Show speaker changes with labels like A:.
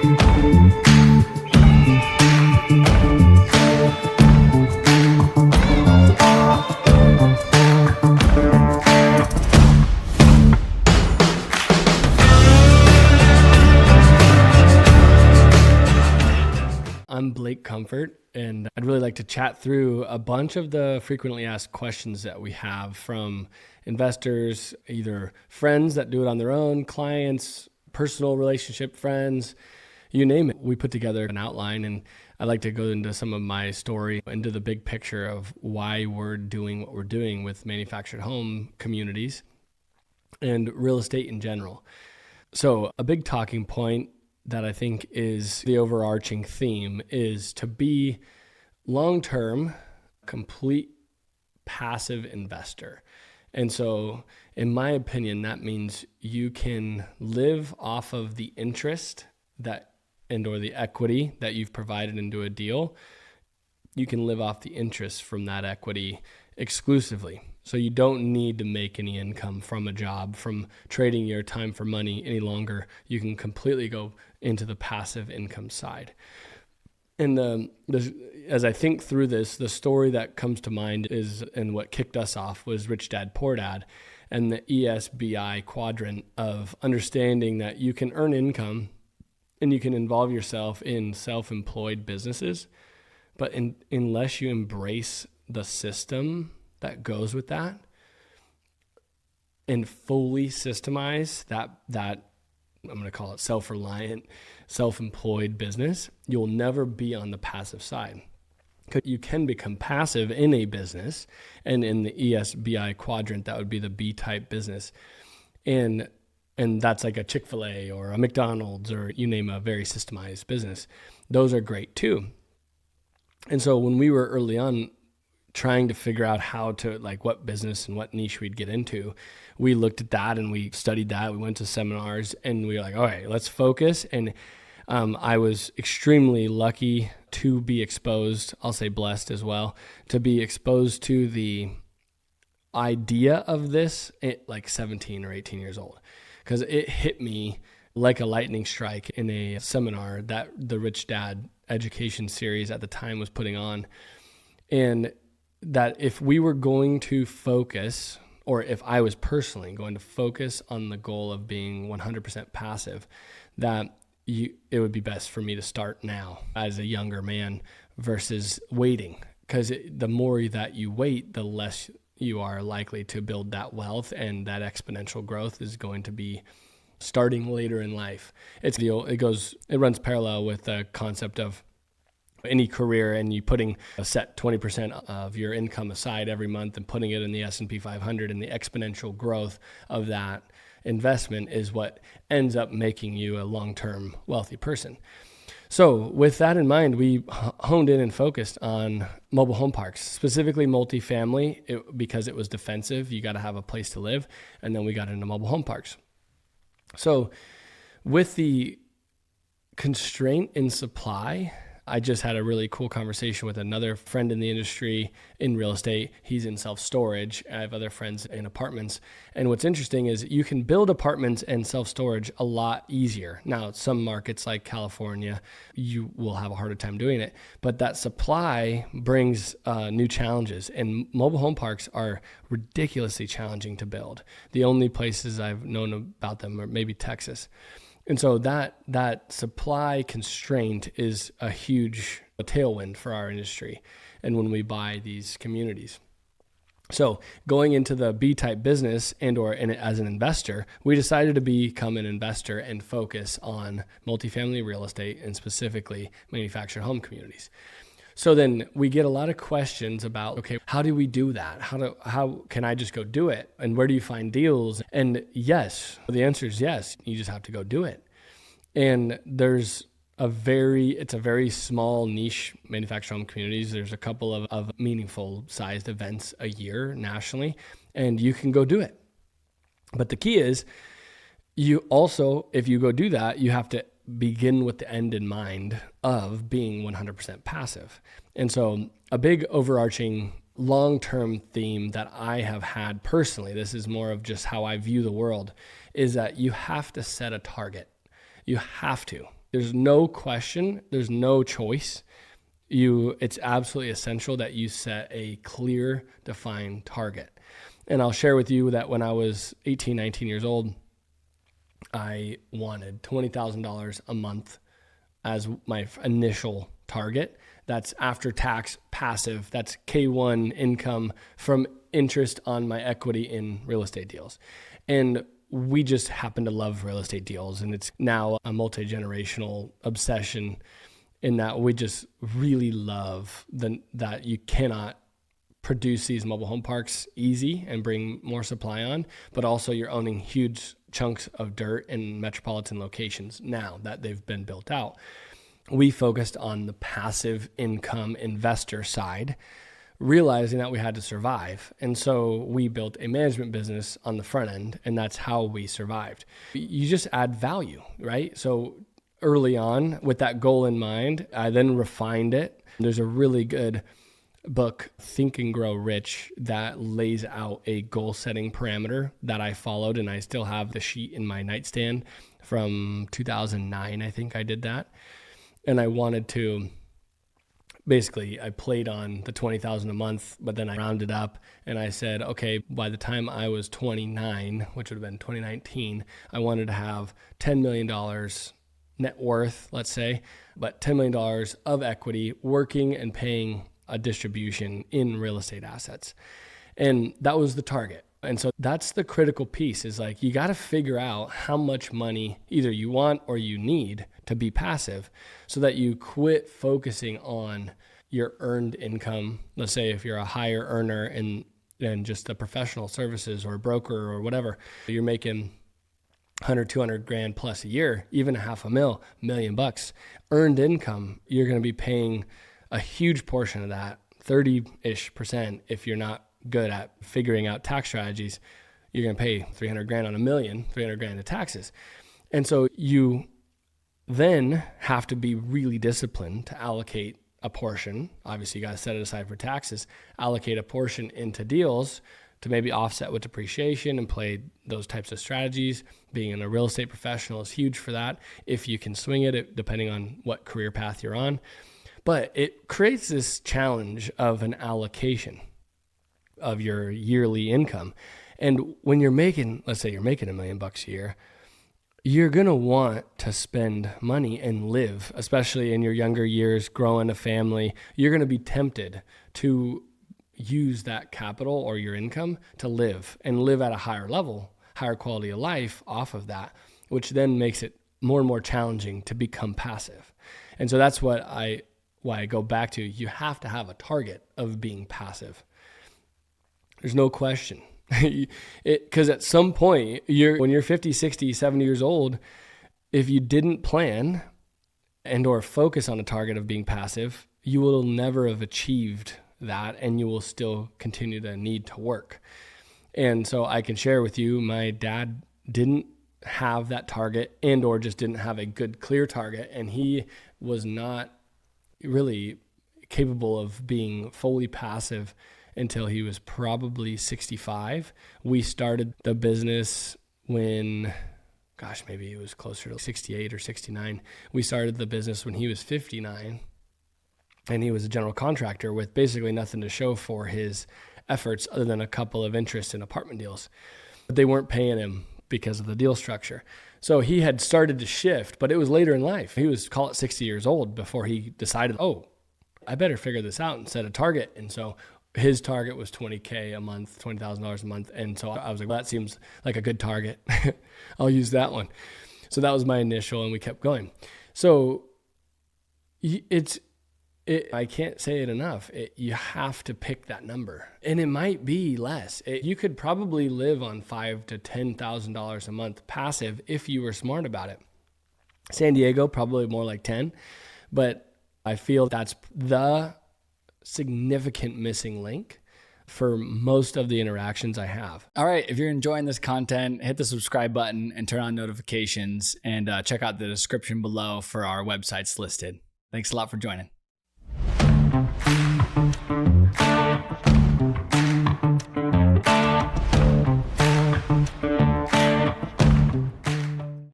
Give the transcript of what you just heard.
A: I'm Blake Comfort, and I'd really like to chat through a bunch of the frequently asked questions that we have from investors, either friends that do it on their own, clients, personal relationship friends, you name it. We put together an outline, and I'd like to go into some of my story, into the big picture of why we're doing what we're doing with manufactured home communities and real estate in general. So a big talking point that I think is the overarching theme is to be long-term, complete passive investor. And so in my opinion, that means you can live off of the interest that or the equity that you've provided into a deal. You can live off the interest from that equity exclusively. So you don't need to make any income from a job, from trading your time for money any longer. You can completely go into the passive income side. And as I think through this, the story that comes to mind is, and what kicked us off was Rich Dad, Poor Dad, and the ESBI quadrant of understanding that you can earn income and you can involve yourself in self-employed businesses, but unless you embrace the system that goes with that and fully systemize that I'm going to call it self-reliant, self-employed business, you'll never be on the passive side. You can become passive in a business, and in the ESBI quadrant, that would be the B-type business. And that's like a Chick-fil-A or a McDonald's, or you name a very systemized business. Those are great too. And so when we were early on trying to figure out how to, like, what business and what niche we'd get into, we looked at that and we studied that. We went to seminars and we were like, all right, let's focus. And I was extremely lucky to be exposed, I'll say blessed as well, to be exposed to the idea of this at like 17 or 18 years old, because it hit me like a lightning strike in a seminar that the Rich Dad education series at the time was putting on. And that if we were going to focus, or if I was personally going to focus on the goal of being 100% passive, that it would be best for me to start now as a younger man versus waiting. Because the more that you wait, the less you are likely to build that wealth, and that exponential growth is going to be starting later in life. It runs parallel with the concept of any career, and you putting a set 20% of your income aside every month and putting it in the S&P 500, and the exponential growth of that investment is what ends up making you a long-term wealthy person. So with that in mind, we honed in and focused on mobile home parks, specifically multifamily, because it was defensive. You got to have a place to live. And then we got into mobile home parks. So with the constraint in supply, I just had a really cool conversation with another friend in the industry in real estate. He's in self-storage. I have other friends in apartments. And what's interesting is you can build apartments and self-storage a lot easier. Now, some markets like California, you will have a harder time doing it. But that supply brings new challenges. And mobile home parks are ridiculously challenging to build. The only places I've known about them are maybe Texas. And so that supply constraint is a huge tailwind for our industry and when we buy these communities. So going into the B-type business and as an investor, we decided to become an investor and focus on multifamily real estate and specifically manufactured home communities. So then we get a lot of questions about, okay, how do we do that? How can I just go do it? And where do you find deals? And yes, the answer is yes. You just have to go do it. And it's a very small niche manufactured home communities. There's a couple of meaningful sized events a year nationally, and you can go do it. But the key is you also, if you go do that, you have to begin with the end in mind of being 100% passive. And so a big overarching long-term theme that I have had personally, this is more of just how I view the world, is that you have to set a target. You have to. There's no question. There's no choice. It's absolutely essential that you set a clear, defined target. And I'll share with you that when I was 18, 19 years old, I wanted $20,000 a month as my initial target. That's after tax passive. That's K1 income from interest on my equity in real estate deals. And we just happen to love real estate deals. And it's now a multi-generational obsession in that we just really love that you cannot produce these mobile home parks easy and bring more supply on, but also you're owning huge chunks of dirt in metropolitan locations now that they've been built out. We focused on the passive income investor side, realizing that we had to survive. And so we built a management business on the front end, and that's how we survived. You just add value, right? So early on with that goal in mind, I then refined it. There's a really good book, Think and Grow Rich, that lays out a goal setting parameter that I followed, and I still have the sheet in my nightstand from 2009. I think I did that. And I wanted to, basically, I played on the 20,000 a month, but then I rounded up and I said, okay, by the time I was 29, which would have been 2019, I wanted to have $10 million net worth, let's say, but $10 million of equity working and paying a distribution in real estate assets. And that was the target. And so that's the critical piece, is like, you got to figure out how much money either you want or you need to be passive so that you quit focusing on your earned income. Let's say if you're a higher earner in just the professional services or broker or whatever, you're making 100, 200 grand plus a year, even $500,000 earned income, you're going to be paying a huge portion of that, 30-ish%. If you're not good at figuring out tax strategies, you're going to pay 300 grand on $1 million, 300 grand in taxes. And so you then have to be really disciplined to allocate a portion. Obviously, you got to set it aside for taxes, allocate a portion into deals to maybe offset with depreciation and play those types of strategies. Being a real estate professional is huge for that, if you can swing it, depending on what career path you're on. But it creates this challenge of an allocation of your yearly income. And when you're making, let's say you're making $1 million a year, you're going to want to spend money and live, especially in your younger years, growing a family. You're going to be tempted to use that capital or your income to live and live at a higher level, higher quality of life off of that, which then makes it more and more challenging to become passive. And so that's why I go back to, you have to have a target of being passive. There's no question. Because at some point, when you're 50, 60, 70 years old, if you didn't plan and or focus on a target of being passive, you will never have achieved that, and you will still continue to need to work. And so I can share with you, my dad didn't have that target and or just didn't have a good, clear target, and he was not really capable of being fully passive until he was probably 65. We started the business when, maybe it was closer to 68 or 69. We started the business when he was 59, and he was a general contractor with basically nothing to show for his efforts other than a couple of interests in apartment deals. But they weren't paying him because of the deal structure. So he had started to shift, but it was later in life. He was, call it 60 years old, before he decided, I better figure this out and set a target. And so his target was $20K a month, $20,000 a month. And so I was like, well, that seems like a good target. I'll use that one. So that was my initial, and we kept going. So I can't say it enough. You have to pick that number, and it might be less. You could probably live on $5,000 to $10,000 a month passive if you were smart about it. San Diego, probably more like 10, but I feel that's the significant missing link for most of the interactions I have.
B: All right. If you're enjoying this content, hit the subscribe button and turn on notifications, and check out the description below for our websites listed. Thanks a lot for joining.